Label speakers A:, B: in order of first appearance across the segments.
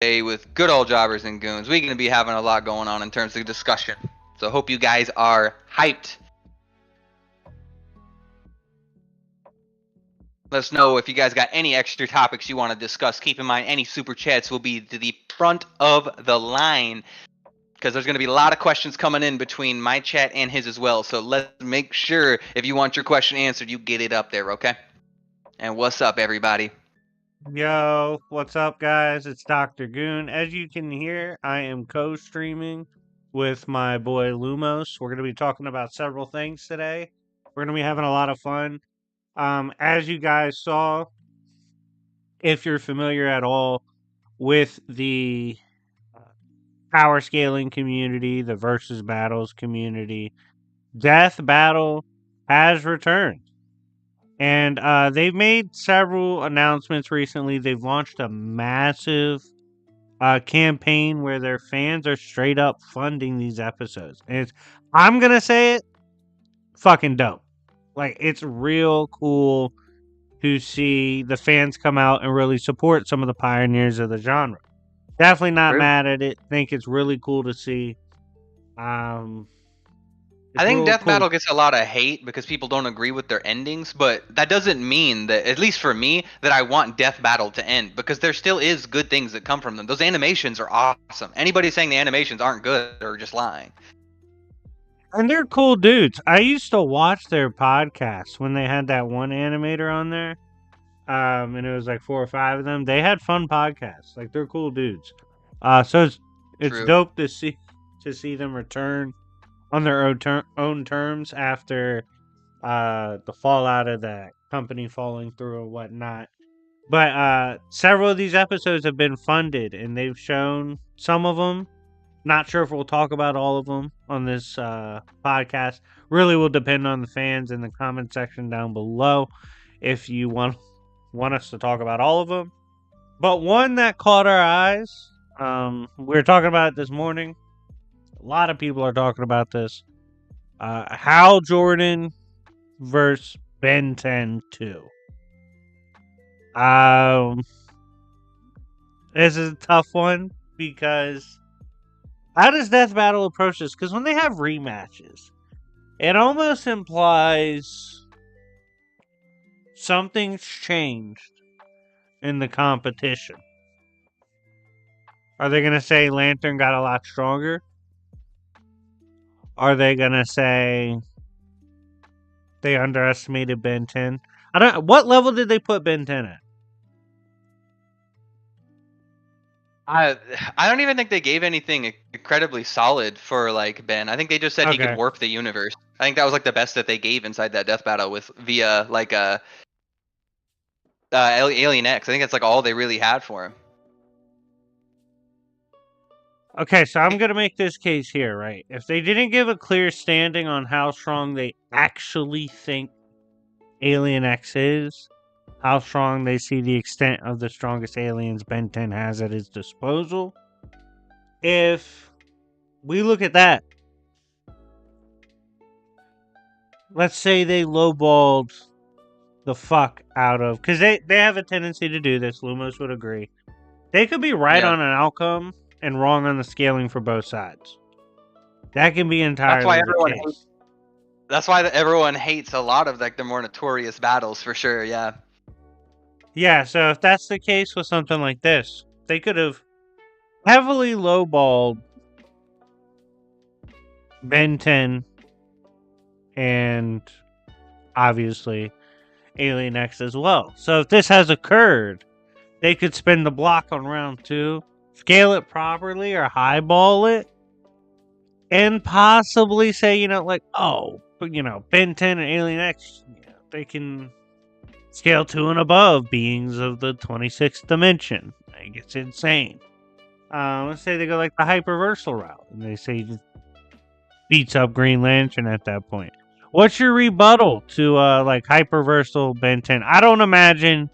A: with good old Jobbers and Goons. We're going to be having a lot going on in terms of discussion. So hope you guys are hyped. Let us know if you guys got any extra topics you want to discuss. Keep in mind, any super chats will be to the front of the line because there's going to be a lot of questions coming in between my chat and his as well. So let's make sure if you want your question answered, you get it up there, okay? And what's up, everybody?
B: Yo, what's up, guys? It's Dr. Goon. As you can hear, I am co-streaming with my boy Lumos. We're going to be talking about several things today. We're going to be having a lot of fun. As you guys saw, if you're familiar at all with the power scaling community, the versus battles community, Death Battle has returned. And they've made several announcements recently. They've launched a massive campaign where their fans are straight up funding these episodes. And I'm going to say it, fucking dope. Like, it's real cool to see the fans come out and really support some of the pioneers of the genre. Definitely not mad at it. Think it's really cool to see.
A: I think Death Battle gets a lot of hate because people don't agree with their endings, but that doesn't mean that, at least for me, that I want Death Battle to end because there still is good things that come from them. Those animations are awesome. Anybody saying the animations aren't good are just lying.
B: And they're cool dudes. I used to watch their podcasts when they had that one animator on there. And it was like 4 or 5 of them. They had fun podcasts. Like, they're cool dudes. So it's dope to see them return on their own terms after the fallout of that company falling through or whatnot. But several of these episodes have been funded, and they've shown some of them. Not sure if we'll talk about all of them on this podcast. Really will depend on the fans in the comment section down below if you want us to talk about all of them. But one that caught our eyes, we were talking about it this morning. A lot of people are talking about this. Hal Jordan versus Ben 10 2. This is a tough one because how does Death Battle approach this? Because when they have rematches, it almost implies something's changed in the competition. Are they going to say Lantern got a lot stronger? Are they going to say they underestimated Ben 10? What level did they put Ben 10 at?
A: I don't even think they gave anything incredibly solid for like Ben. I think they just said he could warp the universe. I think that was like the best that they gave inside that Death Battle with via like Alien X. I think that's like all they really had for him.
B: Okay, so I'm going to make this case here, right? If they didn't give a clear standing on how strong they actually think Alien X is, how strong they see the extent of the strongest aliens Ben 10 has at his disposal, if we look at that, let's say they lowballed the fuck out of, because they have a tendency to do this, Lumos would agree. They could be right on an outcome and wrong on the scaling for both sides. That can be entirely the case.
A: That's why everyone hates a lot of like the more notorious battles for sure, yeah.
B: Yeah, so if that's the case with something like this, they could have heavily lowballed Ben 10 and obviously Alien X as well. So if this has occurred, they could spend the block on round 2, scale it properly or highball it, and possibly say, like, Ben 10 and Alien X, they can scale 2 and above beings of the 26th dimension. Like, it's insane. Let's say they go like the hyperversal route, and they say he beats up Green Lantern at that point. What's your rebuttal to like hyperversal Ben 10? I don't imagine.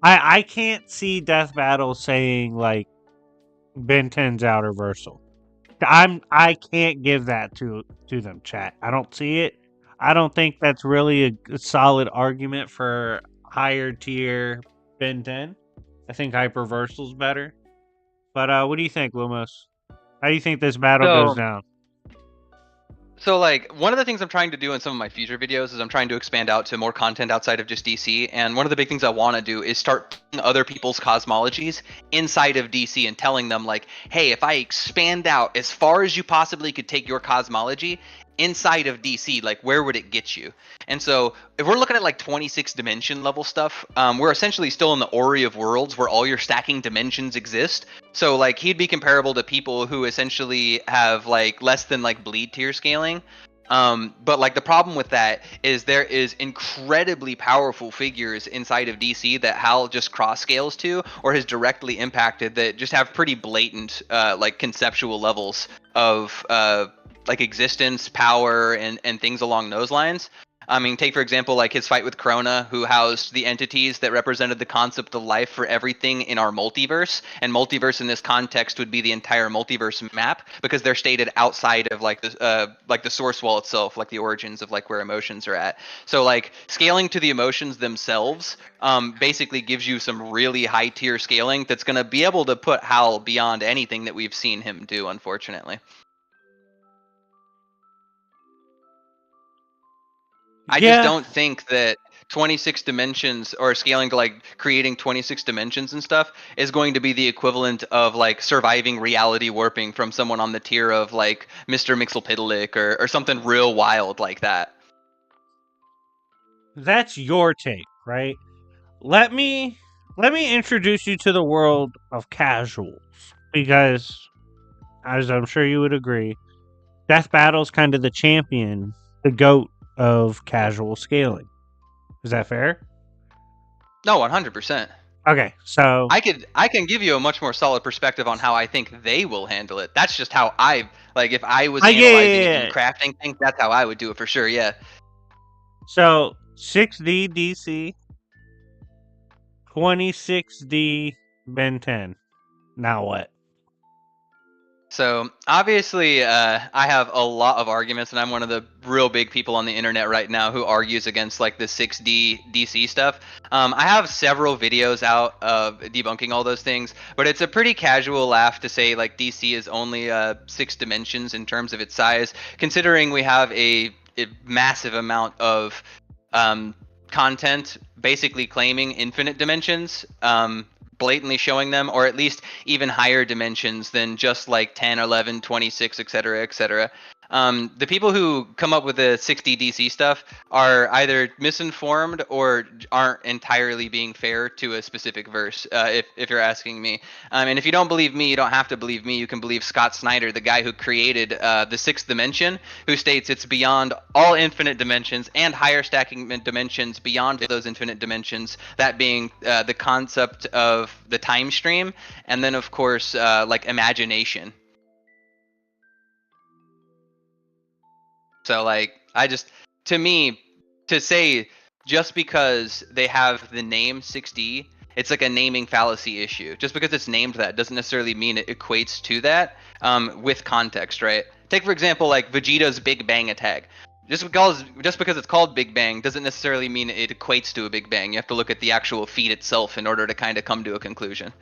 B: I can't see Death Battle saying like Ben 10's outer versal. I can't give that to them, chat. I don't see it. I don't think that's really a solid argument for higher tier Ben 10. I think hyperversal's better. But what do you think, Lumos? How do you think this battle
A: So
B: goes down?
A: So, like, one of the things I'm trying to do in some of my future videos is I'm trying to expand out to more content outside of just DC. And one of the big things I want to do is start putting other people's cosmologies inside of DC and telling them, like, hey, if I expand out as far as you possibly could take your cosmology inside of DC, like, where would it get you? And so, if we're looking at like 26 dimension level stuff, we're essentially still in the Ori of Worlds where all your stacking dimensions exist. So like he'd be comparable to people who essentially have like less than like bleed tier scaling. But like the problem with that is there is incredibly powerful figures inside of DC that Hal just cross scales to or has directly impacted that just have pretty blatant like conceptual levels of like existence, power, and things along those lines. I mean, take for example, like his fight with Krona, who housed the entities that represented the concept of life for everything in our multiverse. And multiverse in this context would be the entire multiverse map because they're stated outside of like the source wall itself, like the origins of like where emotions are at. So like scaling to the emotions themselves, basically gives you some really high tier scaling that's going to be able to put Hal beyond anything that we've seen him do, unfortunately. I just
B: Yeah,
A: don't think that 26 dimensions or scaling to like creating 26 dimensions and stuff is going to be the equivalent of like surviving reality warping from someone on the tier of like Mr. Mixelpidalic or something real wild like that.
B: that's your take, right? Let me introduce you to the world of casuals because, as I'm sure you would agree, Death Battle's kind of the champion, the goat of casual scaling. Is that fair?
A: No, 100%.
B: Okay, so
A: I can give you a much more solid perspective on how I think they will handle it. That's just how I like if I was
B: yeah, yeah,
A: analyzing it
B: yeah,
A: and
B: yeah.
A: crafting things, that's how I would do it for sure. Yeah.
B: So 6D DC, 26D Ben 10. Now what?
A: So obviously, I have a lot of arguments, and I'm one of the real big people on the internet right now who argues against like the 6D DC stuff. I have several videos out of debunking all those things, but it's a pretty casual laugh to say like DC is only 6 dimensions in terms of its size, considering we have a massive amount of um, content basically claiming infinite dimensions. Blatantly showing them, or at least even higher dimensions than just like 10, 11, 26, etc., etc. The people who come up with the 60 DC stuff are either misinformed or aren't entirely being fair to a specific verse, if you're asking me. And if you don't believe me, you don't have to believe me. You can believe Scott Snyder, the guy who created the sixth dimension, who states it's beyond all infinite dimensions and higher stacking dimensions beyond those infinite dimensions, that being the concept of the time stream, and then, of course, like imagination. So like to me, to say just because they have the name 6D, it's like a naming fallacy issue. Just because it's named that doesn't necessarily mean it equates to that, with context, right? Take for example like Vegeta's Big Bang attack. Just because it's called Big Bang doesn't necessarily mean it equates to a Big Bang. You have to look at the actual feat itself in order to kind of come to a conclusion.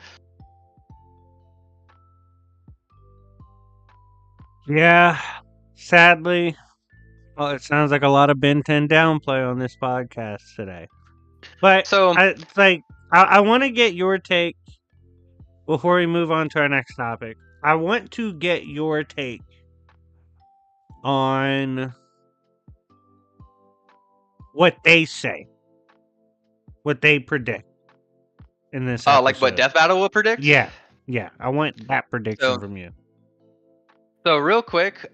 B: Yeah, sadly, well, it sounds like a lot of Ben 10 downplay on this podcast today. But
A: So
B: I want to get your take before we move on to our next topic. I want to get your take on what they say, what they predict in this episode.
A: like what Death Battle will predict?
B: Yeah, I want that prediction
A: So
B: from you.
A: So real quick,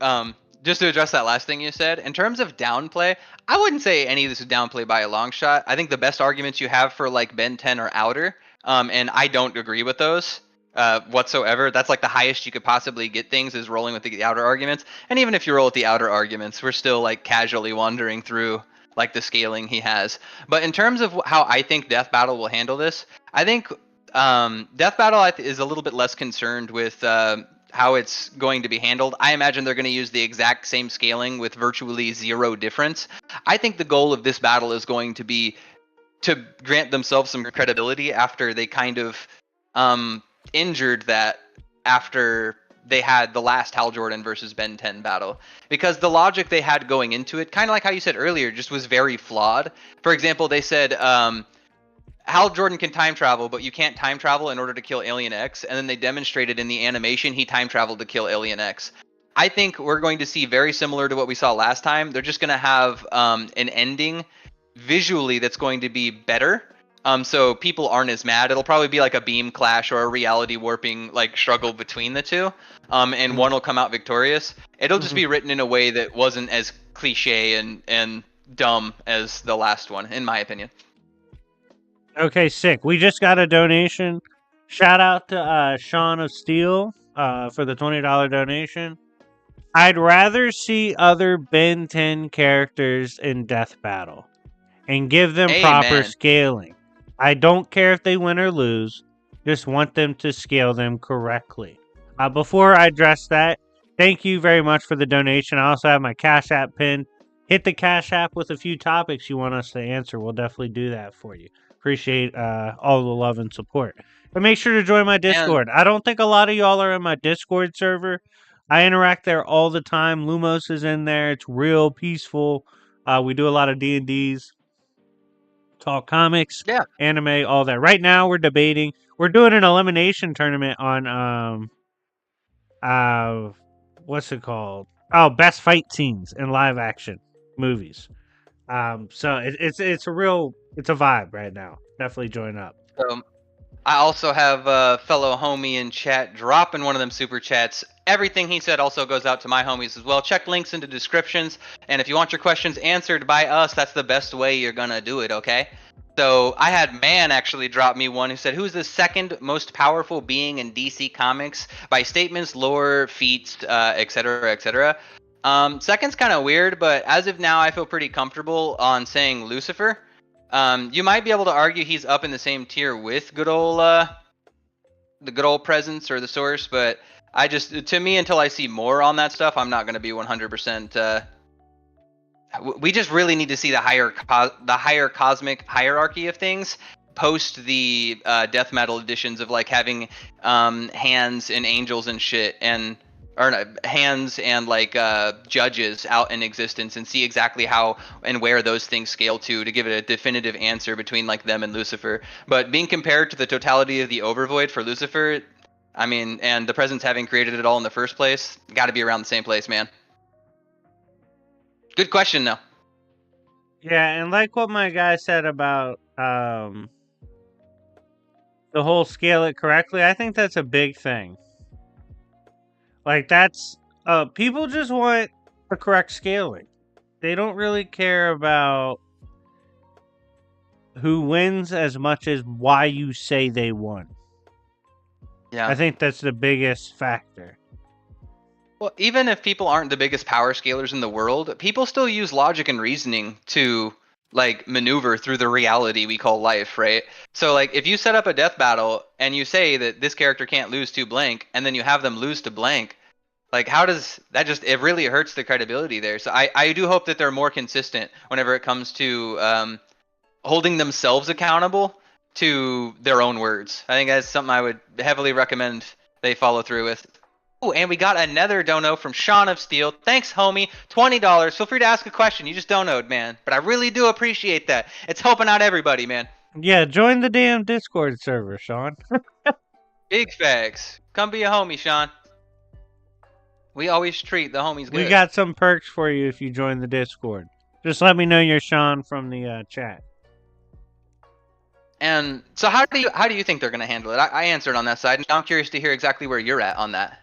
A: just to address that last thing you said, in terms of downplay, I wouldn't say any of this is downplay by a long shot. I think the best arguments you have for like Ben 10 or outer, and I don't agree with those whatsoever. That's like the highest you could possibly get things is rolling with the outer arguments. And even if you roll with the outer arguments, we're still like casually wandering through like the scaling he has. But in terms of how I think Death Battle will handle this, I think Death Battle is a little bit less concerned with how it's going to be handled. I imagine they're going to use the exact same scaling with virtually zero difference. I think the goal of this battle is going to be to grant themselves some credibility after they kind of injured that after they had the last Hal Jordan versus Ben 10 battle, because the logic they had going into it, kind of like how you said earlier, just was very flawed. For example, they said Hal Jordan can time travel, but you can't time travel in order to kill Alien X, and then they demonstrated in the animation he time traveled to kill Alien X. I think we're going to see very similar to what we saw last time. They're just going to have an ending visually that's going to be better. So people aren't as mad. It'll probably be like a beam clash or a reality warping like struggle between the two. And one will come out victorious. It'll just be written in a way that wasn't as cliche and dumb as the last one, in my opinion.
B: Okay, sick. We just got a donation. Shout out to Sean of Steel for the $20 donation. I'd rather see other Ben 10 characters in Death Battle and give them proper scaling. I don't care if they win or lose. Just want them to scale them correctly. Before I address that, thank you very much for the donation. I also have my Cash App pinned. Hit the Cash App with a few topics you want us to answer. We'll definitely do that for you. Appreciate all the love and support. But make sure to join my Discord. I don't think a lot of y'all are in my Discord server. I interact there all the time. Lumos is in there. It's real peaceful. We do a lot of D&Ds. Talk comics, anime, all that. Right now we're debating. We're doing an elimination tournament on what's it called? Oh, best fight scenes in live action movies. So it's a vibe right now. Definitely join up.
A: I also have a fellow homie in chat dropping one of them super chats. Everything he said also goes out to my homies as well. Check links in the descriptions. And if you want your questions answered by us, that's the best way you're going to do it, okay? So I had Man actually drop me one who said, who's the second most powerful being in DC Comics by statements, lore, feats, etc., etc.? Second's kind of weird, but as of now, I feel pretty comfortable on saying Lucifer. You might be able to argue he's up in the same tier with good old the good old presence or the source, but to me, until I see more on that stuff, I'm not going to be 100%. We just really need to see the higher cosmic hierarchy of things post the death metal editions of like having hands and angels and shit hands and like judges out in existence, and see exactly how and where those things scale to give it a definitive answer between like them and Lucifer. But being compared to the totality of the Overvoid for Lucifer, I mean, and the presence having created it all in the first place, got to be around the same place, man. Good question, though.
B: Yeah, and like what my guy said about the whole scale it correctly, I think that's a big thing. Like, that's people just want the correct scaling. They don't really care about who wins as much as why you say they won.
A: Yeah,
B: I think that's the biggest factor.
A: Well, even if people aren't the biggest power scalers in the world, people still use logic and reasoning to like maneuver through the reality we call life, right? So like if you set up a death battle and you say that this character can't lose to blank, and then you have them lose to blank, like how does that it really hurts the credibility there. So I do hope that they're more consistent whenever it comes to holding themselves accountable to their own words. I think that's something I would heavily recommend they follow through with. Oh, and we got another dono from Sean of Steel. Thanks, homie. $20. Feel free to ask a question. You just donoed, man. But I really do appreciate that. It's helping out everybody, man.
B: Yeah, join the damn Discord server, Sean.
A: Big facts. Come be a homie, Sean. We always treat the homies good.
B: We got some perks for you if you join the Discord. Just let me know you're Sean from the chat.
A: And so how do you think they're going to handle it? I answered on that side, and I'm curious to hear exactly where you're at on that.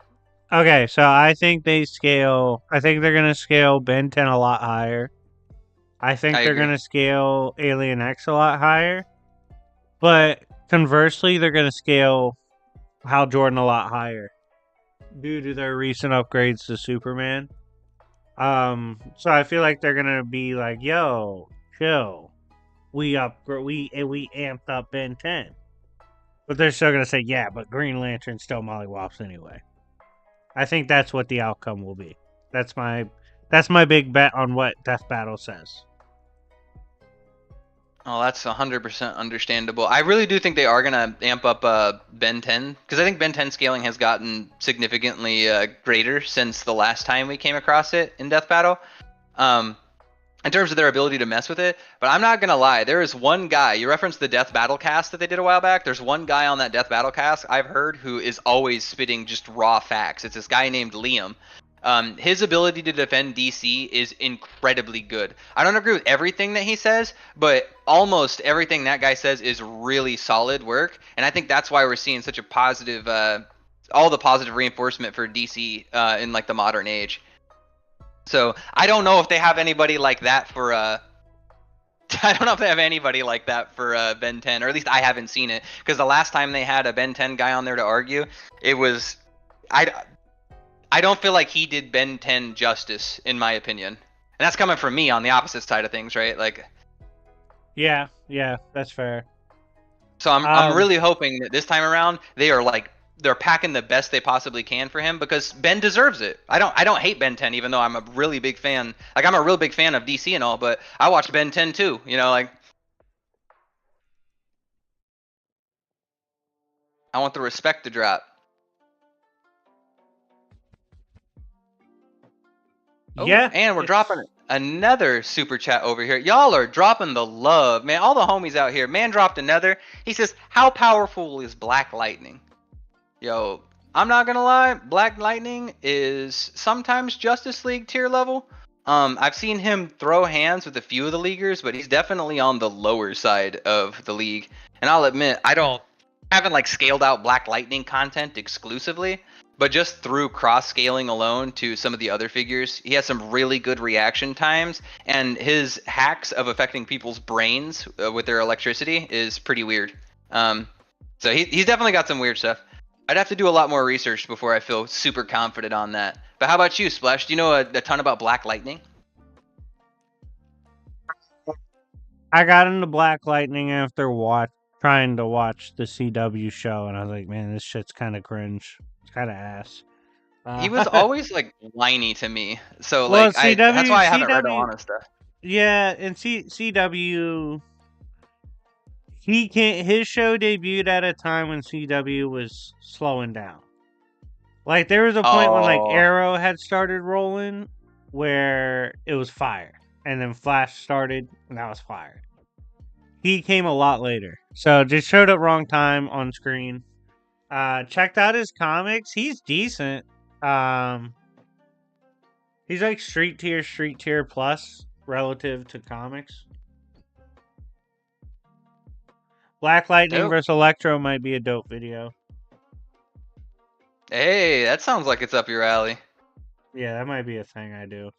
B: Okay, so I think they're going to scale Ben 10 a lot higher. I think they're going to scale Alien X a lot higher. But conversely, they're going to scale Hal Jordan a lot higher due to their recent upgrades to Superman. So I feel like they're going to be like, yo, chill. We amped up Ben 10. But they're still going to say, yeah, but Green Lantern still mollywops anyway. I think that's what the outcome will be. That's my big bet on what Death Battle says.
A: Oh, that's 100% understandable. I really do think they are gonna amp up Ben 10 because I think Ben 10 scaling has gotten significantly greater since the last time we came across it in Death Battle. Um, in terms of their ability to mess with it. But I'm not gonna lie, there is one guy. You referenced the Death Battle cast that they did a while back. There's one guy on that Death Battle cast I've heard who is always spitting just raw facts. It's this guy named Liam. His ability to defend DC is incredibly good. I don't agree with everything that he says, but almost everything that guy says is really solid work, and I think that's why we're seeing such a positive, all the positive reinforcement for DC in like the modern age. So I don't know if they have anybody like that for I don't know if they have anybody like that for Ben 10, or at least I haven't seen it. Because the last time they had a Ben 10 guy on there to argue, it was I don't feel like he did Ben 10 justice, in my opinion. And that's coming from me on the opposite side of things, right? Like,
B: Yeah, that's fair.
A: so I'm really hoping that this time around they are like they're packing the best they possibly can for him because Ben deserves it. I don't hate Ben 10 even though I'm a really big fan. Like I'm a real big fan of DC and all, but I watched Ben 10 too. You know, like I want the respect to drop. Oh,
B: Yeah,
A: and we're dropping another super chat over here. Y'all are dropping the love, man. All the homies out here. Man dropped another. He says, "How powerful is Black Lightning?" Yo, I'm not gonna lie. Black Lightning is sometimes Justice League tier level. I've seen him throw hands with a few of the leaguers, but he's definitely on the lower side of the league. And I'll admit, haven't like scaled out Black Lightning content exclusively, but just through cross scaling alone to some of the other figures, he has some really good reaction times, and his hacks of affecting people's brains with their electricity is pretty weird. So he's definitely got some weird stuff. I'd have to do a lot more research before I feel super confident on that. But how about you, Splash? Do you know a ton about Black Lightning?
B: I got into Black Lightning after trying to watch the CW show, and I was like, man, this shit's kind of cringe. It's kind of ass.
A: He was always like whiny to me, so
B: well,
A: like that's why I haven't read a lot of stuff.
B: Yeah, and CW, his show debuted at a time when CW was slowing down. Like there was a point when like Arrow had started rolling where it was fire, and then Flash started and that was fire. He came a lot later, so just showed up wrong time on screen. Checked out his comics. He's decent. He's like street tier plus relative to comics. Black Lightning versus Electro might be a dope video.
A: Hey, that sounds like it's up your alley.
B: Yeah, that might be a thing I do.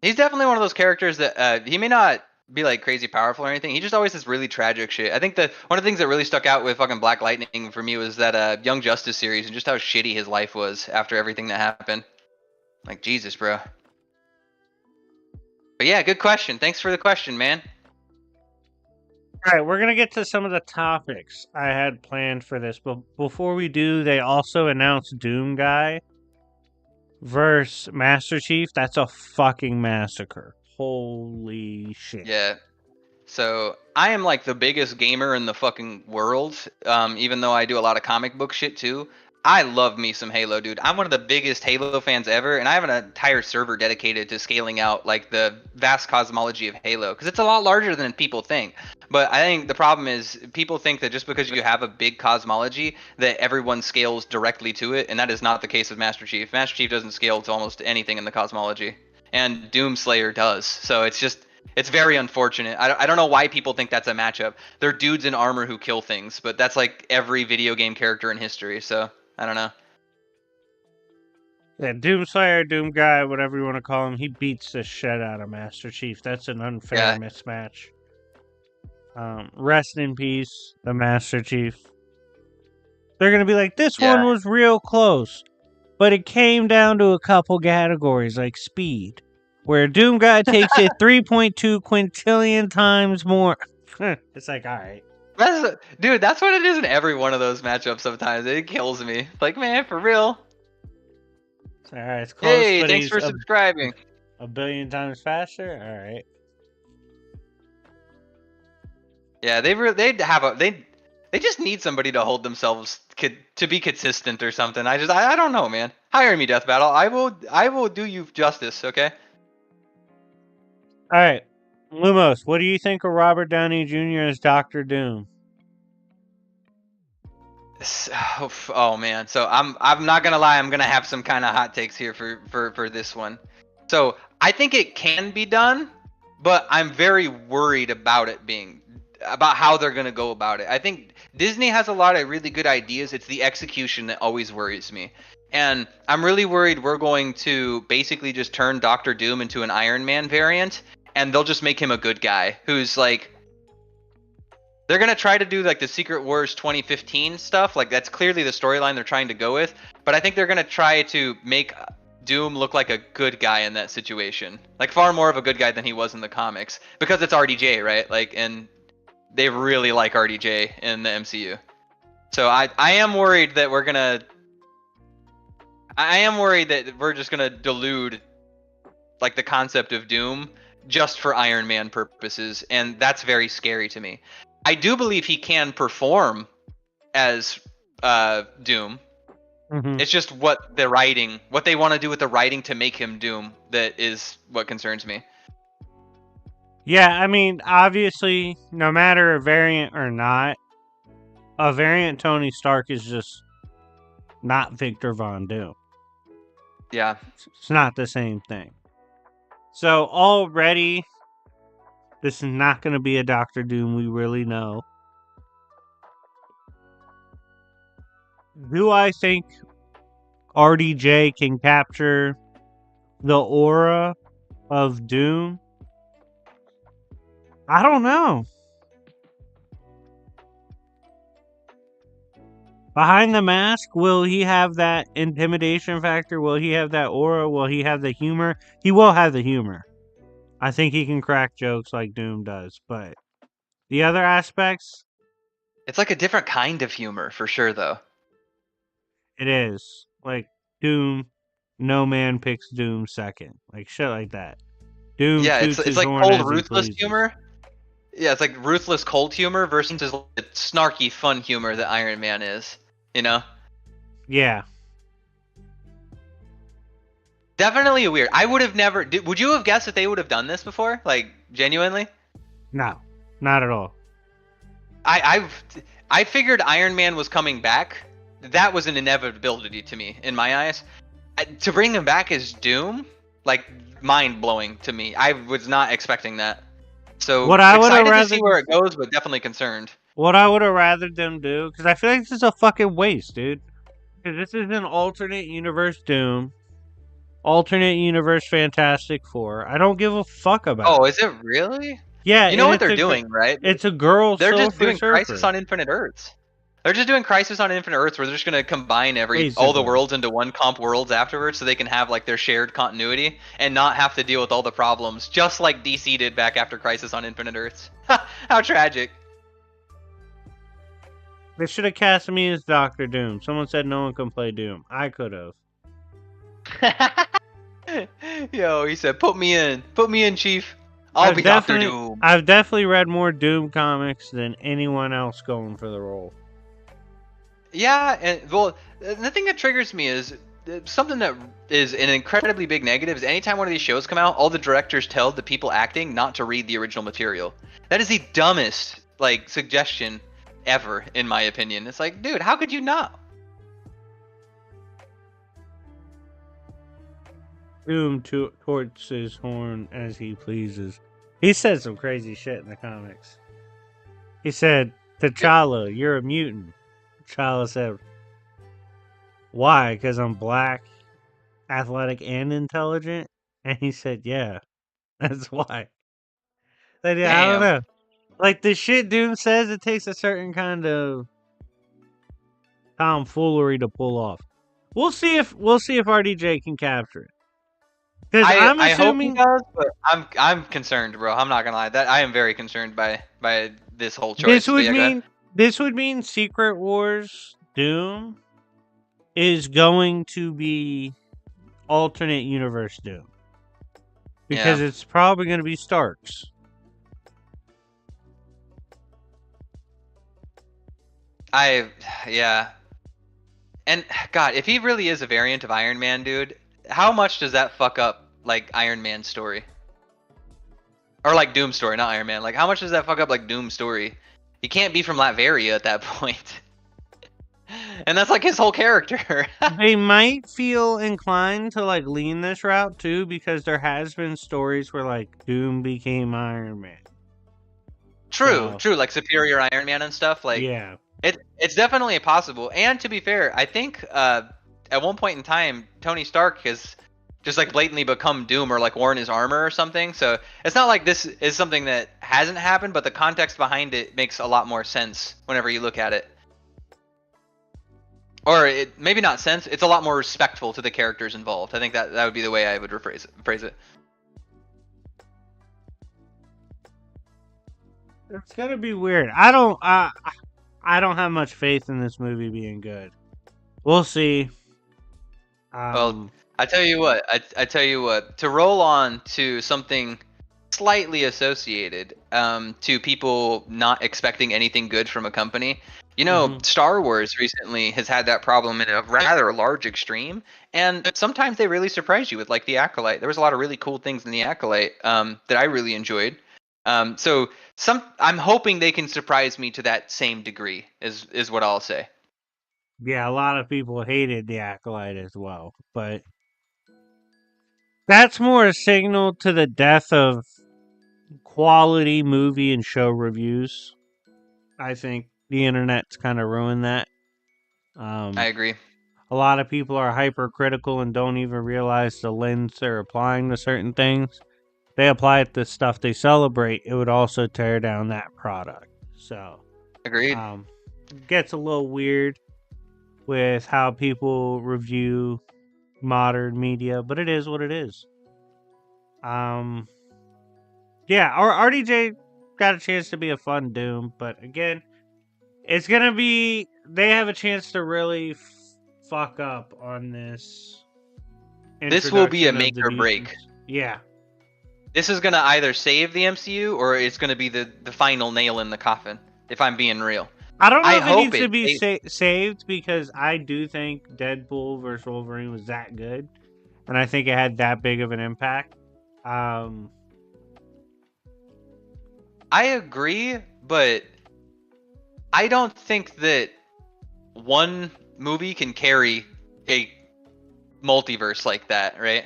A: He's definitely one of those characters that he may not be like crazy powerful or anything. He just always has really tragic shit. I think one of the things that really stuck out with fucking Black Lightning for me was that Young Justice series and just how shitty his life was after everything that happened. Like Jesus, bro. But yeah, good question. Thanks for the question, man.
B: All right, we're going to get to some of the topics I had planned for this. But before we do, they also announced Doomguy versus Master Chief. That's a fucking massacre. Holy shit.
A: Yeah. So I am like the biggest gamer in the fucking world, even though I do a lot of comic book shit too. I love me some Halo, dude. I'm one of the biggest Halo fans ever, and I have an entire server dedicated to scaling out like the vast cosmology of Halo because it's a lot larger than people think. But I think the problem is people think that just because you have a big cosmology that everyone scales directly to it, and that is not the case with Master Chief. Master Chief doesn't scale to almost anything in the cosmology, and Doomslayer does. So it's very unfortunate. I don't know why people think that's a matchup. They're dudes in armor who kill things, but that's like every video game character in history. So I don't know.
B: Yeah, Doomslayer, Doomguy, whatever you want to call him, he beats the shit out of Master Chief. That's an unfair mismatch. Rest in peace, the Master Chief. They're going to be like, this one was real close, but it came down to a couple categories like speed, where Doomguy takes it 3.2 quintillion times more. It's like, all right.
A: Dude, that's what it is in every one of those matchups sometimes. It kills me. Like, man, for real.
B: All right, it's close.
A: Hey, thanks for subscribing.
B: A billion times faster? All right.
A: Yeah, they just need somebody to hold themselves to be consistent or something. I don't know, man. Hire me, Death Battle. I will do you justice. Okay.
B: All right, Lumos, what do you think of Robert Downey Jr. as Doctor Doom?
A: Oh man, so I'm not gonna lie, I'm gonna have some kind of hot takes here for this one. So I think it can be done, but I'm very worried about about how they're gonna go about it. I think Disney has a lot of really good ideas. It's the execution that always worries me, and I'm really worried we're going to basically just turn Doctor Doom into an Iron Man variant, and they'll just make him a good guy who's like. They're going to try to do like the Secret Wars 2015 stuff. Like that's clearly the storyline they're trying to go with. But I think they're going to try to make Doom look like a good guy in that situation. Like far more of a good guy than he was in the comics. Because it's RDJ, right? Like, and they really like RDJ in the MCU. So I am worried that we're just going to delude like the concept of Doom just for Iron Man purposes. And that's very scary to me. I do believe he can perform as Doom.
B: Mm-hmm.
A: It's just what they want to do with the writing to make him Doom that is what concerns me.
B: Yeah, I mean, obviously, no matter a variant or not, a variant Tony Stark is just not Victor Von Doom.
A: Yeah.
B: It's not the same thing. So already, this is not going to be a Doctor Doom we really know. Do I think RDJ can capture the aura of Doom? I don't know. Behind the mask, will he have that intimidation factor? Will he have that aura? Will he have the humor? He will have the humor. I think he can crack jokes like Doom does, but the other aspects,
A: It's like a different kind of humor for sure, though.
B: it is. Like Doom, no man picks Doom second. Like shit like that. Doom toots
A: it's
B: his
A: like
B: horn
A: cold,
B: as he
A: ruthless
B: pleases.
A: humor. Yeah, it's like ruthless, cold humor versus his snarky, fun humor that Iron Man is. You know?
B: Yeah.
A: Definitely weird. I would have never. Would you have guessed that they would have done this before? Like genuinely?
B: No, not at all.
A: I figured Iron Man was coming back. That was an inevitability to me in my eyes. To bring him back as Doom, like mind blowing to me. I was not expecting that. So
B: What I would have
A: excited to see
B: rather
A: where it goes, but definitely concerned.
B: What I would have rather them do, because I feel like this is a fucking waste, dude. Because this is an alternate universe Doom, alternate universe Fantastic Four. I don't give a fuck about.
A: Oh,
B: it.
A: is it really?
B: Yeah,
A: You know what they're doing, right?
B: It's a girl.
A: They're just
B: Silver
A: doing
B: Surfer.
A: Crisis on Infinite Earths. They're just doing Crisis on Infinite Earths, where they're just gonna combine all the worlds into one comp worlds afterwards, so they can have like their shared continuity and not have to deal with all the problems, just like DC did back after Crisis on Infinite Earths. How tragic!
B: They should have cast me as Doctor Doom. Someone said no one can play Doom. I could have.
A: Yo, he said, "Put me in, Chief. I'll be Doctor Doom."
B: I've definitely read more Doom comics than anyone else going for the role.
A: Yeah, and well, the thing that triggers me is something that is an incredibly big negative is anytime one of these shows come out, all the directors tell the people acting not to read the original material. That is the dumbest suggestion ever, in my opinion. It's like, dude, how could you not?
B: Doom torts his horn as he pleases. He said some crazy shit in the comics. He said, "T'Challa, you're a mutant." T'Challa said, "Why? Because I'm black, athletic, and intelligent?" And he said, "Yeah, that's why." Like, I don't know. Like the shit Doom says, it takes a certain kind of tomfoolery to pull off. We'll see if RDJ can capture it. Because I'm assuming.
A: I hope he does, but I'm concerned, bro. I'm not gonna lie. That I am very concerned by this whole choice.
B: This would mean Secret Wars Doom is going to be alternate universe Doom. Because it's probably going to be Starks.
A: Yeah. And God, if he really is a variant of Iron Man, dude, how much does that fuck up like Iron Man's story? Or like Doom's story, not Iron Man. Like how much does that fuck up like Doom's story? He can't be from Latveria at that point. And that's like his whole character.
B: They might feel inclined to like lean this route too, because there has been stories where like Doom became Iron Man.
A: True,
B: So
A: true, like Superior Iron Man and stuff. Like
B: yeah,
A: it's definitely possible. And to be fair, I think at one point in time, Tony Stark has just like blatantly become Doom or like worn his armor or something. So it's not like this is something that hasn't happened, but the context behind it makes a lot more sense whenever you look at it. Or it maybe not sense. It's a lot more respectful to the characters involved. I think that would be the way I would phrase it.
B: it's gonna be weird. I don't have much faith in this movie being good. We'll see.
A: Well, I tell you what. I tell you what. To roll on to something slightly associated to people not expecting anything good from a company. You know,
B: Mhm.
A: Star Wars recently has had that problem in a rather large extreme, and sometimes they really surprise you with like the Acolyte. There was a lot of really cool things in the Acolyte that I really enjoyed. So I'm hoping they can surprise me to that same degree. Is what I'll say.
B: Yeah, a lot of people hated the Acolyte as well, but that's more a signal to the death of quality movie and show reviews. I think the internet's kind of ruined that.
A: I
B: Um,
A: agree.
B: a lot of people are hypercritical and don't even realize the lens they're applying to certain things. They apply it to stuff they celebrate, it would also tear down that product. So,
A: Agreed.
B: um, gets a little weird with how people review modern media, but it is what it is. Um, yeah, our RDJ got a chance to be a fun Doom, but again, it's gonna be. They have a chance to really fuck up on this
A: This will be a
B: introduction of
A: make
B: the
A: or break.
B: mutants. Yeah,
A: This is gonna either save the MCU or it's gonna be the final nail in the coffin. If I'm being real,
B: I don't know
A: I
B: if it
A: hope
B: needs to
A: it.
B: be saved, because I do think Deadpool versus Wolverine was that good, and I think it had that big of an impact. Um,
A: I agree, but I don't think that one movie can carry a multiverse like that, right?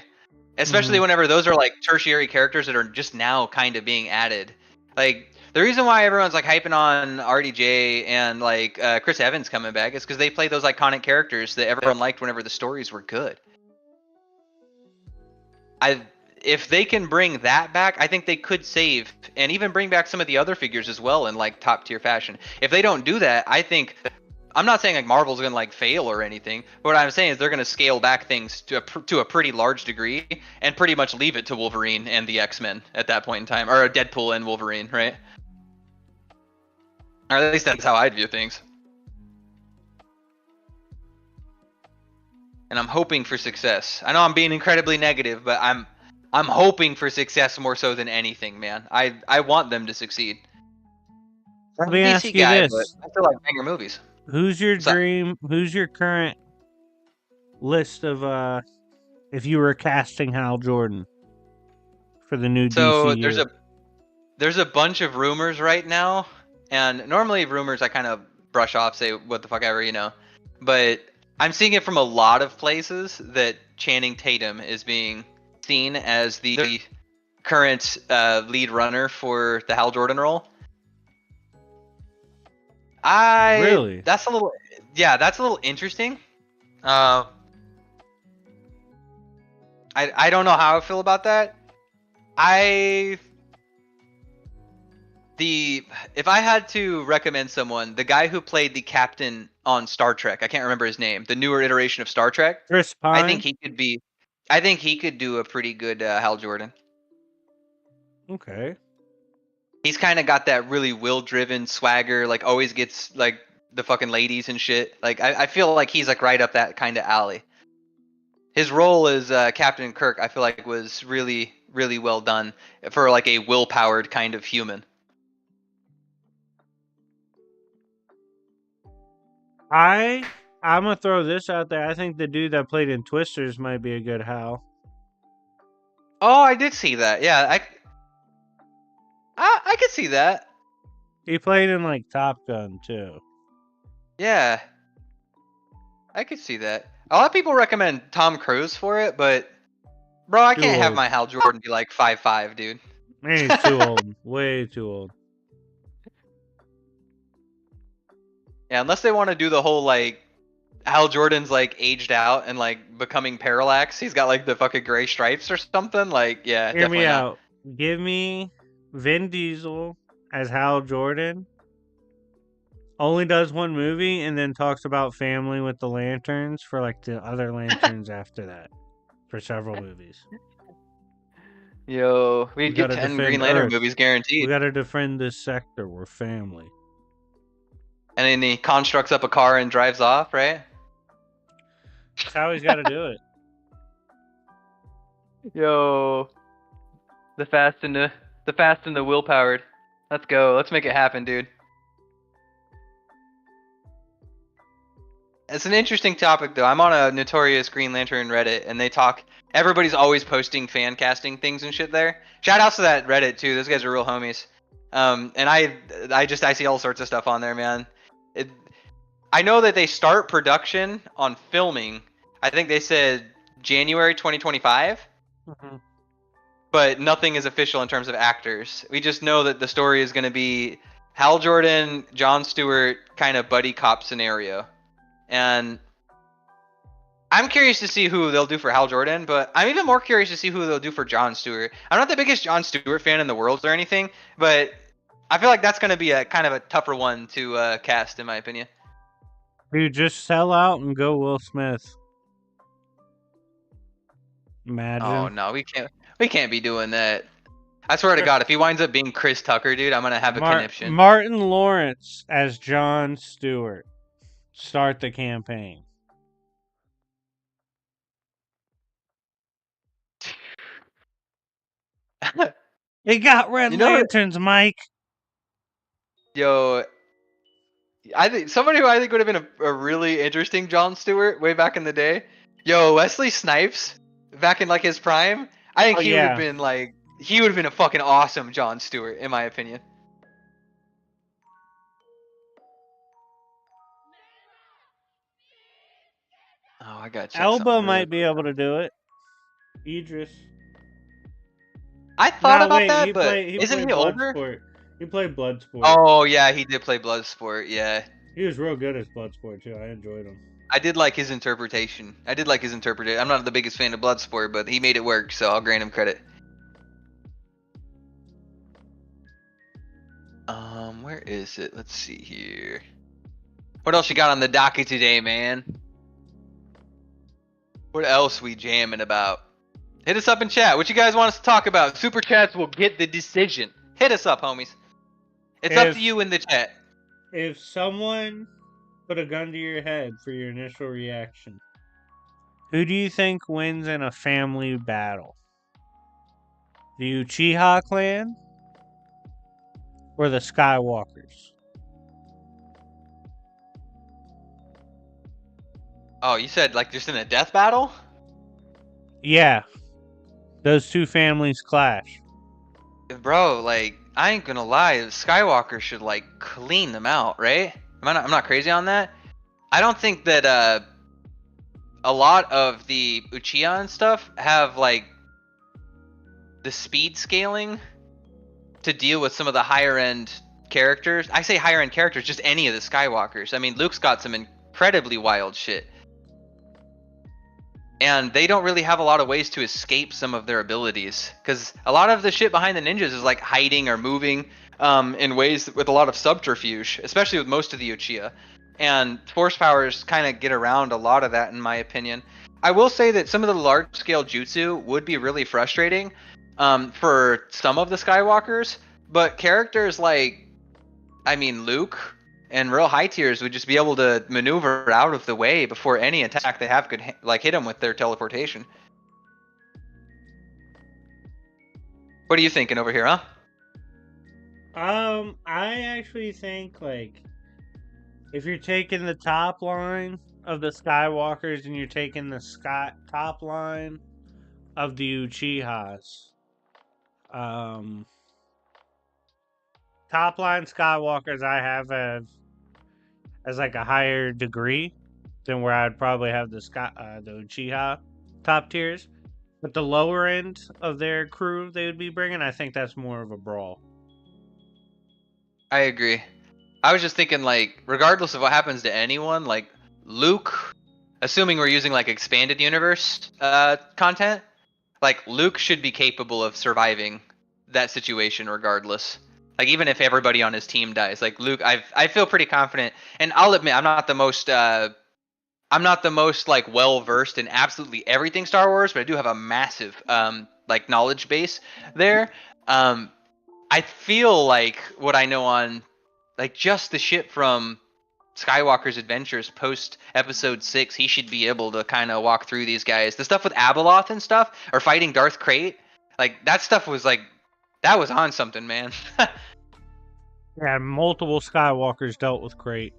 A: Especially
B: mhm.
A: whenever those are like tertiary characters that are just now kind of being added. Like the reason why everyone's like hyping on RDJ and like Chris Evans coming back is because they play those iconic characters that everyone liked whenever the stories were good. I If they can bring that back, I think they could save and even bring back some of the other figures as well in like top tier fashion. If they don't do that, I think I'm not saying like Marvel's gonna like fail or anything. But what I'm saying is they're gonna scale back things to a pretty large degree and pretty much leave it to Wolverine and the X-Men at that point in time, or Deadpool and Wolverine, right? Or at least that's how I'd view things. And I'm hoping for success. I know I'm being incredibly negative, but I'm hoping for success more so than anything, man. I want them to succeed.
B: Let
A: I'm a
B: me
A: DC
B: ask you
A: guy, but
B: this:
A: I feel like banger movies.
B: Who's your
A: So,
B: dream? Who's your current list of if you were casting Hal Jordan for the new
A: so
B: DCU?
A: there's a bunch of rumors right now, and normally rumors I kind of brush off, say what the fuck ever, you know. But I'm seeing it from a lot of places that Channing Tatum is being seen as the current lead runner for the Hal Jordan role.
B: Really?
A: That's a little, yeah, that's a little interesting. Uh, I don't know how I feel about that. I the If I had to recommend someone, the guy who played the captain on Star Trek, I can't remember his name, the newer iteration of Star Trek.
B: Chris
A: I think
B: Pine?
A: he could be. I think he could do a pretty good Hal Jordan.
B: Okay.
A: He's kind of got that really will-driven swagger, like always gets like the fucking ladies and shit. Like I feel like he's like right up that kind of alley. His role as Captain Kirk, I feel like was really really well done for like a will-powered kind of human.
B: I'm gonna throw this out there. I think the dude that played in Twisters might be a good Hal.
A: Oh, I did see that. Yeah, I could see that.
B: He played in like Top Gun too.
A: Yeah, I could see that. A lot of people recommend Tom Cruise for it, but bro, I
B: Too
A: can't have
B: old.
A: my Hal Jordan be like 5'5", dude.
B: Man, he's too old. Way too old.
A: Yeah, unless they want to do the whole like Hal Jordan's like aged out and like becoming Parallax. He's got like the fucking gray stripes or something. Like, yeah,
B: Hear me
A: definitely not.
B: out. Give me Vin Diesel as Hal Jordan. Only does one movie and then talks about family with the lanterns for like the other lanterns after that for several movies.
A: Yo,
B: We
A: we'd get
B: gotta
A: 10
B: defend
A: Green Lantern
B: Earth.
A: movies
B: We
A: guaranteed.
B: gotta defend this sector. We're family.
A: And then he constructs up a car and drives off, right?
B: That's how he's gotta do it.
A: Yo, the fast and the will powered. Let's go. Let's make it happen, dude. It's an interesting topic, though. I'm on a Notorious Green Lantern Reddit, and they talk. Everybody's always posting fan casting things and shit there. Shout outs to that Reddit too. Those guys are real homies. And I see all sorts of stuff on there, man. I know that they start production on filming. I think they said January 2025.
B: Mm-hmm.
A: But nothing is official in terms of actors. We just know that the story is going to be Hal Jordan, Jon Stewart kind of buddy cop scenario. And I'm curious to see who they'll do for Hal Jordan, but I'm even more curious to see who they'll do for Jon Stewart. I'm not the biggest Jon Stewart fan in the world or anything, but I feel like that's going to be a kind of a tougher one to cast, in my opinion.
B: Dude, just sell out and go Will Smith. Imagine.
A: Oh no, we can't be doing that. I swear to God, if he winds up being Chris Tucker, dude, I'm gonna have a conniption.
B: Martin Lawrence as Jon Stewart. Start the campaign. They got red lanterns, Mike.
A: Yo, I think somebody who I think would have been a really interesting Jon Stewart way back in the day. Yo, Wesley Snipes back in like his prime. I think he would have been like a fucking awesome Jon Stewart, in my opinion. Oh, I gotta check
B: Elba might be able to do it. Idris.
A: I thought about that, but isn't he older?
B: He played Bloodsport.
A: Oh yeah, he did play Bloodsport. Yeah.
B: He was real good as Bloodsport too. I enjoyed him.
A: I did like his interpretation. I'm not the biggest fan of Bloodsport, but he made it work, so I'll grant him credit. Where is it? Let's see here. What else you got on the docket today, man? What else we jamming about? Hit us up in chat. What you guys want us to talk about? Super chats will get the decision. Hit us up, homies. It's up to you in the chat.
B: If someone put a gun to your head for your initial reaction, who do you think wins in a family battle? The Uchiha clan or the Skywalkers?
A: Oh, you said like just in a death battle?
B: Yeah. Those two families clash.
A: Bro, like, I ain't gonna lie, Skywalker should like clean them out, right? I'm not crazy on that. I don't think that a lot of the Uchiha and stuff have like the speed scaling to deal with some of the higher end characters. I say higher end characters, just any of the Skywalkers. I mean, Luke's got some incredibly wild shit. And they don't really have a lot of ways to escape some of their abilities. Because a lot of the shit behind the ninjas is like hiding or moving in ways with a lot of subterfuge, especially with most of the Uchiha. And force powers kind of get around a lot of that, in my opinion. I will say that some of the large scale jutsu would be really frustrating for some of the Skywalkers. But characters like, I mean, Luke and real high tiers would just be able to maneuver out of the way before any attack they have could like hit them with their teleportation. What are you thinking over here, huh?
B: I actually think like If you're taking the top line of the Skywalkers and you're taking the top line of the Uchihas, top line Skywalkers I have as like a higher degree than where I'd probably have the Uchiha top tiers. But the lower end of their crew they would be bringing, I think that's more of a brawl.
A: I agree. I was just thinking, like, regardless of what happens to anyone, like Luke, assuming we're using like expanded universe content, like Luke should be capable of surviving that situation regardless. Like even if everybody on his team dies, like Luke, I feel pretty confident. And I'll admit, I'm not the most like well versed in absolutely everything Star Wars, but I do have a massive like knowledge base there. I feel like what I know on like just the shit from Skywalker's adventures post episode 6, he should be able to kind of walk through these guys. The stuff with Abeloth and stuff, or fighting Darth Krayt, like that stuff was like, that was on something, man.
B: Yeah, multiple Skywalkers dealt with Krayt.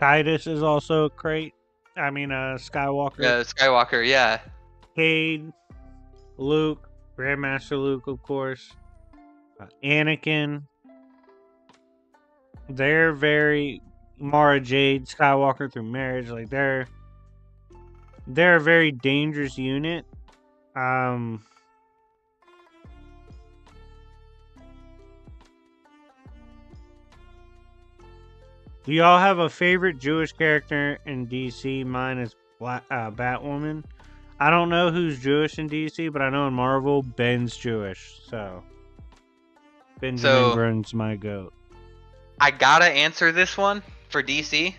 B: Titus is also a Krayt. I mean, Skywalker.
A: Yeah, Skywalker, yeah.
B: Cade, Luke, Grandmaster Luke, of course. Anakin. They're very Mara Jade, Skywalker through marriage. Like they're a very dangerous unit. Do y'all have a favorite Jewish character in DC? Mine is Batwoman. I don't know who's Jewish in DC, but I know in Marvel, Ben's Jewish. So Benjamin Byrne's my goat.
A: I gotta answer this one for DC.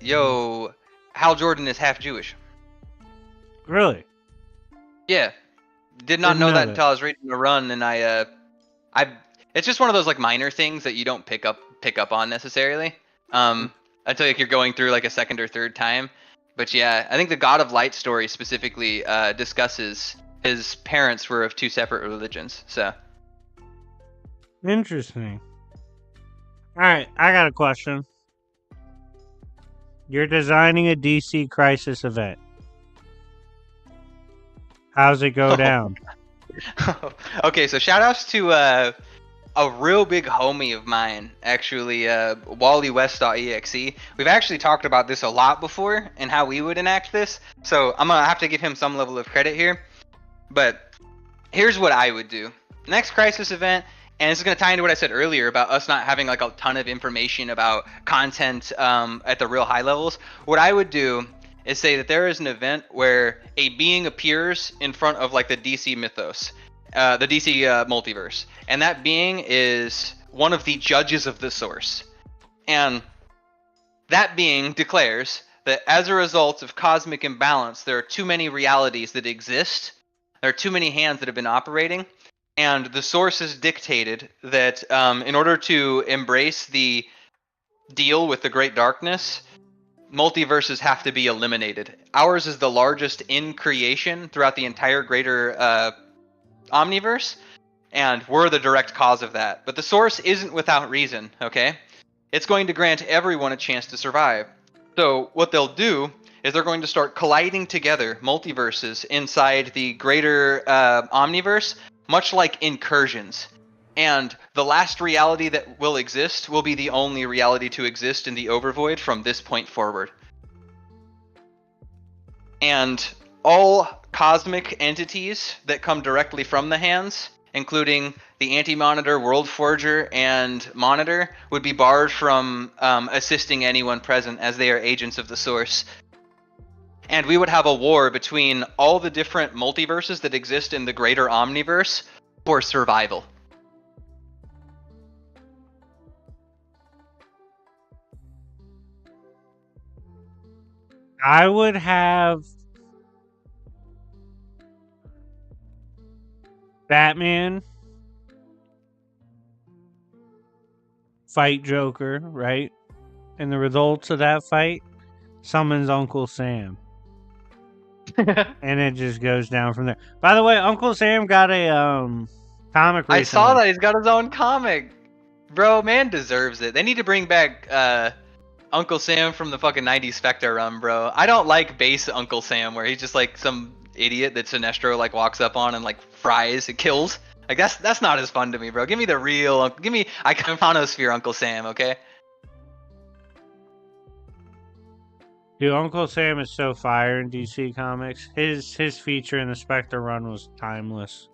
A: Yo, Hal Jordan is half Jewish.
B: Really?
A: Yeah. Did not know that until I was reading the run, and I it's just one of those like minor things that you don't pick up on necessarily. Until like you're going through like a second or third time. But yeah, I think the God of Light story specifically discusses his parents were of two separate religions. So
B: interesting. All right, I got a question. You're designing a DC Crisis event. How's it go down?
A: Okay, so shout outs to a real big homie of mine, actually, WallyWest.exe. We've actually talked about this a lot before and how we would enact this, so I'm gonna have to give him some level of credit here. But here's what I would do. Next Crisis event, and this is going to tie into what I said earlier about us not having like a ton of information about content at the real high levels. What I would do is say that there is an event where a being appears in front of like the DC mythos, the DC multiverse, and that being is one of the judges of the source. And that being declares that as a result of cosmic imbalance, there are too many realities that exist. There are too many hands that have been operating. And the source has dictated that in order to embrace the deal with the Great Darkness, multiverses have to be eliminated. Ours is the largest in creation throughout the entire greater omniverse, and we're the direct cause of that. But the source isn't without reason, okay? It's going to grant everyone a chance to survive. So what they'll do is they're going to start colliding together multiverses inside the greater omniverse, much like incursions. And the last reality that will exist will be the only reality to exist in the Overvoid from this point forward. And all cosmic entities that come directly from the hands, including the Anti-Monitor, World Forger, and Monitor, would be barred from assisting anyone present as they are agents of the source. And we would have a war between all the different multiverses that exist in the greater omniverse for survival.
B: I would have Batman fight Joker, right? And the results of that fight summons Uncle Sam. And it just goes down from there. By the way, Uncle Sam got a comic recently.
A: I saw that he's got his own comic. Bro, man deserves it. They need to bring back Uncle Sam from the fucking 90s Spectre run, bro. I don't like base Uncle Sam where he's just like some idiot that Sinestro like walks up on and like fries and kills. Like that's not as fun to me, bro. Give me the real, give me Iconosphere Uncle Sam, okay?
B: Dude, Uncle Sam is so fire in DC Comics. His feature in the Spectre run was timeless.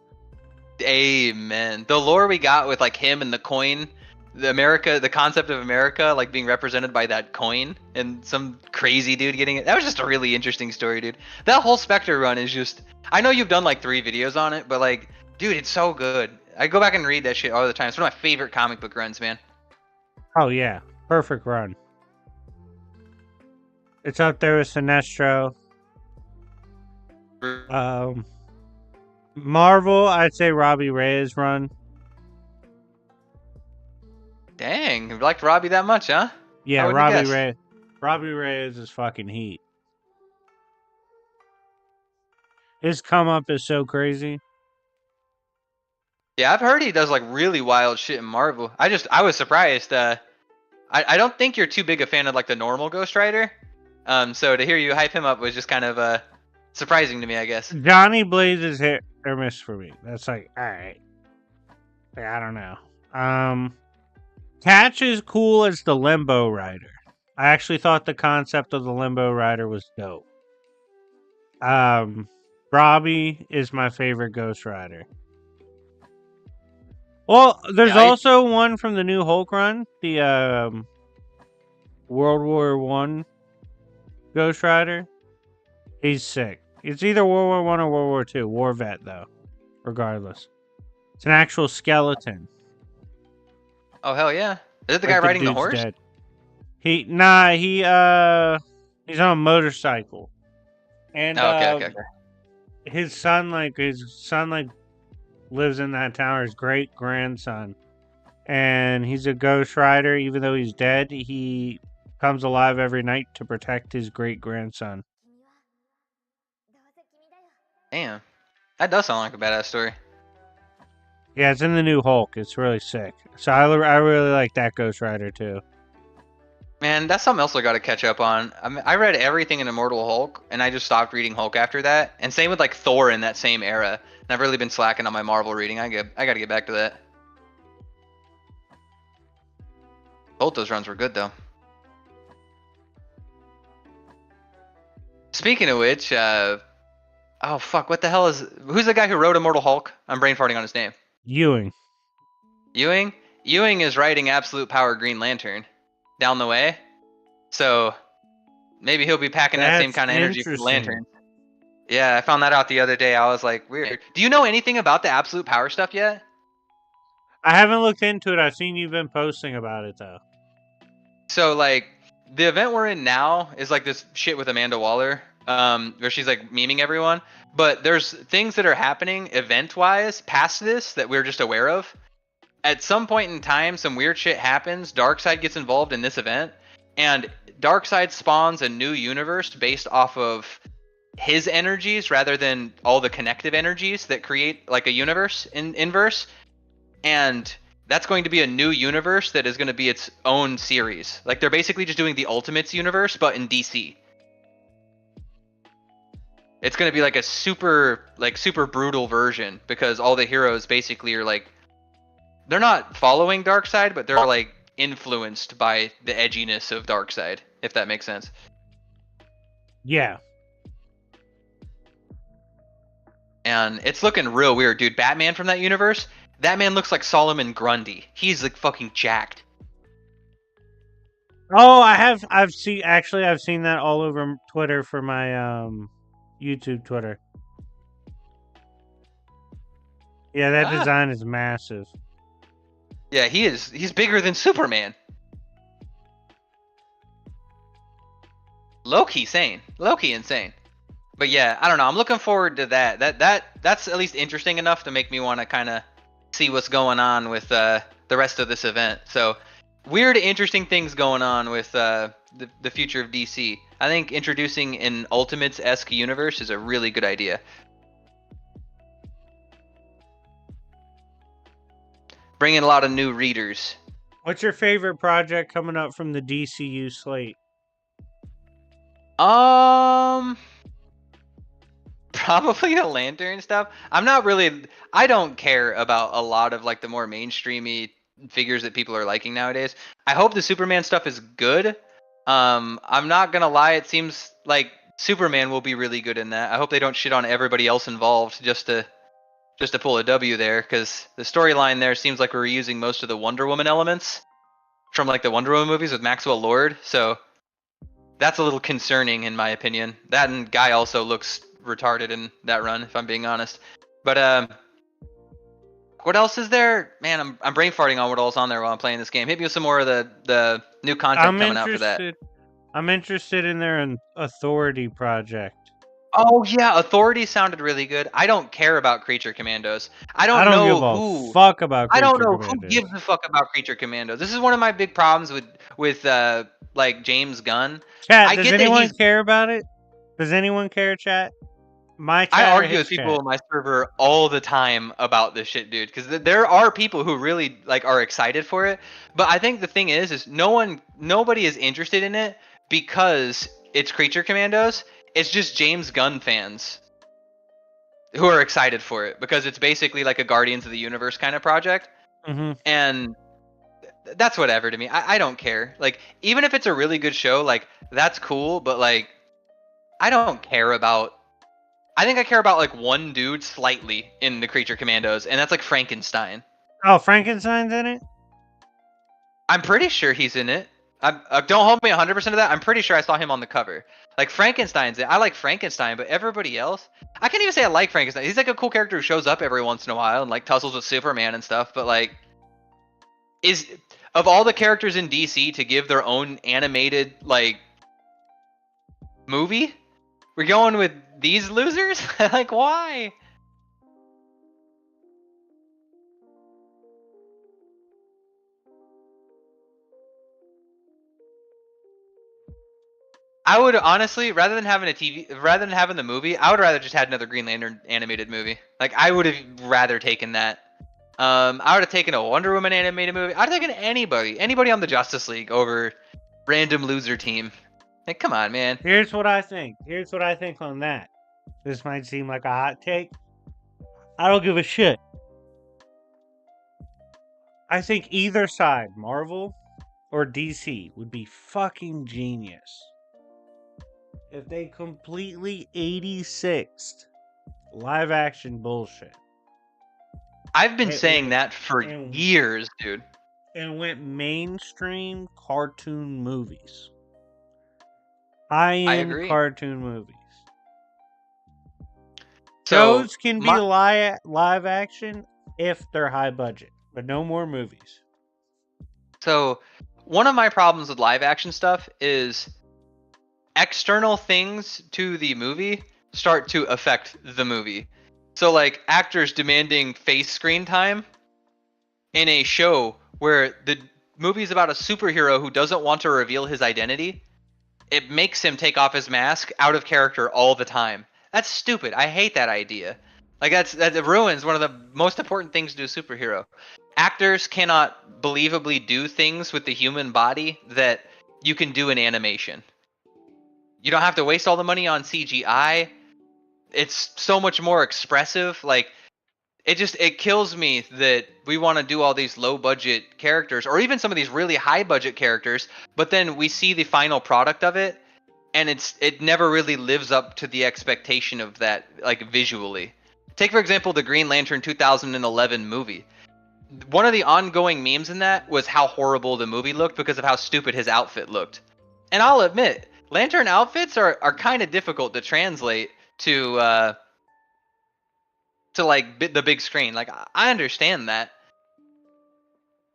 A: Amen. The lore we got with like him and the coin, the concept of America like being represented by that coin and some crazy dude getting it. That was just a really interesting story, dude. That whole Spectre run is just, I know you've done like 3 videos on it, but like, dude, it's so good. I go back and read that shit all the time. It's one of my favorite comic book runs, man.
B: Oh yeah, perfect run. It's up there with Sinestro. Marvel, I'd say Robbie Reyes run.
A: Dang, you liked Robbie that much, huh?
B: Yeah, Robbie Reyes is fucking heat. His come up is so crazy.
A: Yeah, I've heard he does like really wild shit in Marvel. I was surprised. I don't think you're too big a fan of like the normal Ghost Rider. So to hear you hype him up was just kind of surprising to me, I guess.
B: Johnny Blaze is hit or miss for me. That's like, alright. Like, I don't know. Catch is cool as the Limbo Rider. I actually thought the concept of the Limbo Rider was dope. Robbie is my favorite Ghost Rider. Well, there's also one from the new Hulk run, the World War I Ghost Rider. He's sick. It's either World War I or World War II. War vet, though. Regardless. It's an actual skeleton.
A: Oh, hell yeah. Is it the guy riding the horse? Dead.
B: He's on a motorcycle. And
A: okay.
B: His son lives in that town, his great grandson. And he's a ghost rider. Even though he's dead, he comes alive every night to protect his great grandson.
A: Damn. That does sound like a badass story.
B: Yeah, it's in the new Hulk. It's really sick. So I really like that Ghost Rider too.
A: Man, that's something else I got to catch up on. I read everything in Immortal Hulk, and I just stopped reading Hulk after that. And same with like Thor in that same era. And I've really been slacking on my Marvel reading. I got to get back to that. Both those runs were good though. Speaking of which, oh fuck, what the hell who's the guy who wrote Immortal Hulk? I'm brain farting on his name.
B: Ewing
A: is writing Absolute Power Green Lantern down the way, so maybe he'll be packing that same kind of energy for the Lantern. Yeah, I found that out the other day. I was like, weird. Do you know anything about the Absolute Power stuff yet?
B: I haven't looked into it. I've seen you've been posting about it though.
A: So like the event we're in now is like this shit with Amanda Waller, where she's like memeing everyone. But there's things that are happening event-wise past this that we're just aware of. At some point in time, some weird shit happens. Darkseid gets involved in this event, and Darkseid spawns a new universe based off of his energies rather than all the connective energies that create like a universe in inverse. And that's going to be a new universe that is going to be its own series. Like they're basically just doing the Ultimates universe, but in DC. It's going to be like a super brutal version because all the heroes basically are like, they're not following Darkseid, but they're like influenced by the edginess of Darkseid, if that makes sense.
B: Yeah.
A: And it's looking real weird, dude. Batman from that universe, that man looks like Solomon Grundy. He's like fucking jacked.
B: Oh, I've seen that all over Twitter for my YouTube Twitter. Yeah, that design is massive.
A: Yeah, he's bigger than Superman. Low-key insane. But yeah, I don't know. I'm looking forward to that. That's at least interesting enough to make me want to kind of see what's going on with the rest of this event. So weird, interesting things going on with the future of DC. I think introducing an Ultimates-esque universe is a really good idea. Bring in a lot of new readers.
B: What's your favorite project coming up from the DCU slate?
A: Um, Probably the Lantern stuff. I don't care about a lot of like the more mainstreamy figures that people are liking nowadays. I hope the Superman stuff is good. I'm not gonna lie, it seems like Superman will be really good in that. I hope they don't shit on everybody else involved just to pull a W there, because the storyline there seems like we're using most of the Wonder Woman elements from like the Wonder Woman movies with Maxwell Lord. So that's a little concerning in my opinion. That and Guy also looks retarded in that run, if I'm being honest. But what else is there? Man, I'm brain farting on what all's on there while I'm playing this game. Hit me with some more of the new content
B: I'm
A: coming out for that.
B: interested. I'm interested in their Authority project.
A: Oh yeah, Authority sounded really good. I don't care about Creature Commandos.
B: I don't give a fuck about
A: I don't
B: Creature
A: know who
B: Commandos.
A: gives a fuck about Creature Commandos. This is one of my big problems with like James Gunn.
B: Chat,
A: I
B: does
A: get that
B: anyone
A: he's
B: care about it? Does anyone care, chat? My
A: I
B: chat or
A: argue
B: his
A: with people
B: chat?
A: on my server all the time about this shit, dude, because there are people who really like are excited for it. But I think the thing is nobody is interested in it because it's Creature Commandos. It's just James Gunn fans who are excited for it because it's basically like a Guardians of the Universe kind of project,
B: Mm-hmm.
A: and that's whatever to me. I don't care. Like even if it's a really good show, like that's cool, but like I don't care about I think I care about like one dude slightly in the Creature Commandos, and that's like Frankenstein.
B: Oh, Frankenstein's in it?
A: I'm pretty sure he's in it. Don't hold me 100% of that. I'm pretty sure I saw him on the cover. Like Frankenstein's in. I like Frankenstein, but everybody else, I can't even say I like Frankenstein. He's like a cool character who shows up every once in a while and like tussles with Superman and stuff. But like, is of all the characters in DC to give their own animated like movie, we're going with these losers? Like why? I would honestly, rather than having the movie, I would rather just had another Green Lantern animated movie. Like I would have rather taken that. I would have taken a Wonder Woman animated movie. I'd have taken anybody on the Justice League over random loser team. Like, come on, man.
B: Here's what I think. Here's what I think on that. This might seem like a hot take. I don't give a shit. I think either side, Marvel or DC, would be fucking genius if they completely 86'd live action bullshit
A: I've been
B: It
A: saying
B: went-
A: that for
B: and-
A: years, dude.
B: and went mainstream cartoon movies. High-end
A: agree.
B: cartoon movies.
A: So
B: Shows can be live action if they're high budget, but no more movies.
A: So one of my problems with live action stuff is external things to the movie start to affect the movie. So like actors demanding face screen time in a show where the movie's about a superhero who doesn't want to reveal his identity, it makes him take off his mask out of character all the time. That's stupid. I hate that idea. Like that ruins one of the most important things to a superhero. Actors cannot believably do things with the human body that you can do in animation. You don't have to waste all the money on CGI. It's so much more expressive. Like it kills me that we want to do all these low budget characters or even some of these really high budget characters, but then we see the final product of it and it never really lives up to the expectation of that, like visually. Take for example the Green Lantern 2011 movie. One of the ongoing memes in that was how horrible the movie looked because of how stupid his outfit looked. And I'll admit, Lantern outfits are kind of difficult to translate to like the big screen. Like I understand that,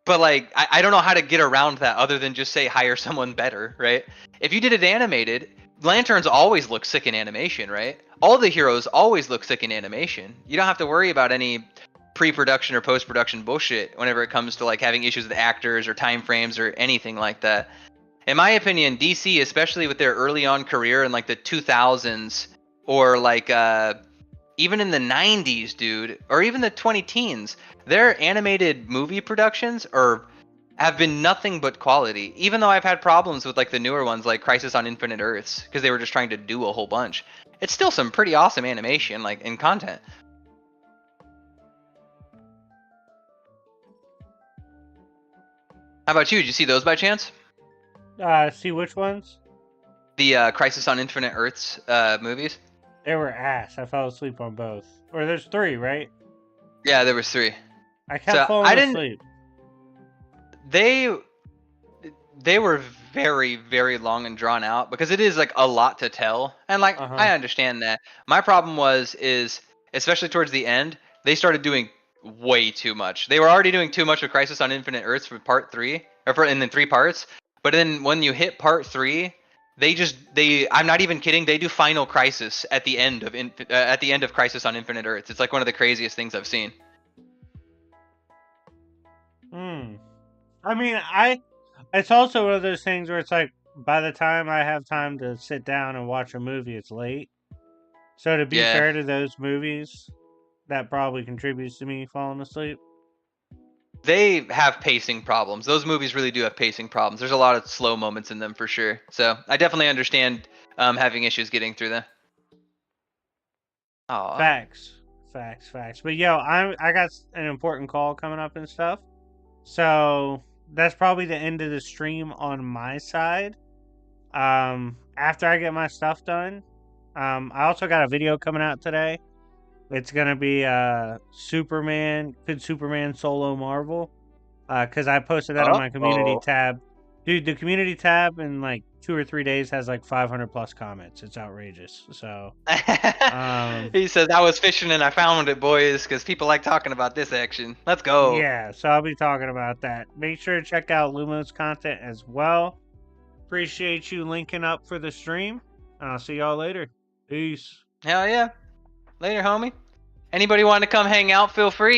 A: but like I don't know how to get around that other than just say hire someone better, right? If you did it animated, Lanterns always look sick in animation, right? All the heroes always look sick in animation. You don't have to worry about any pre-production or post-production bullshit whenever it comes to like having issues with actors or time frames or anything like that. In my opinion, DC, especially with their early on career in like the 2000s or like even in the 90s, dude, or even the 20 teens, their animated movie productions are have been nothing but quality. Even though I've had problems with like the newer ones, like Crisis on Infinite Earths, because they were just trying to do a whole bunch. It's still some pretty awesome animation, like in content. How about you? Did you see those by chance?
B: See which ones?
A: The Crisis on Infinite Earths movies?
B: They were ass. I fell asleep on both. Or there's 3, right?
A: Yeah, there was 3.
B: I kept falling asleep.
A: They were very, very long and drawn out because it is like a lot to tell. And like I understand that. My problem is especially towards the end, they started doing way too much. They were already doing too much with Crisis on Infinite Earths for part 3, and then 3 parts. But then when you hit part 3, I'm not even kidding, they do Final Crisis at the end of Crisis on Infinite Earths. It's like one of the craziest things I've seen.
B: I mean, it's also one of those things where it's like, by the time I have time to sit down and watch a movie, it's late. So to be fair to those movies, that probably contributes to me falling asleep.
A: They have pacing problems. Those movies really do have pacing problems. There's a lot of slow moments in them for sure. So I definitely understand having issues getting through them. Aww.
B: Facts. But yo, I got an important call coming up and stuff. So that's probably the end of the stream on my side. After I get my stuff done, I also got a video coming out today. It's gonna be could Superman solo Marvel? Because I posted that on my community tab. Dude, the community tab in like 2 or 3 days has like 500 plus comments. It's outrageous. So
A: he says, I was fishing and I found it, boys, because people like talking about this action. Let's go.
B: Yeah, so I'll be talking about that. Make sure to check out Lumo's content as well. Appreciate you linking up for the stream. And I'll see y'all later. Peace.
A: Hell yeah. Later, homie. Anybody want to come hang out, feel free.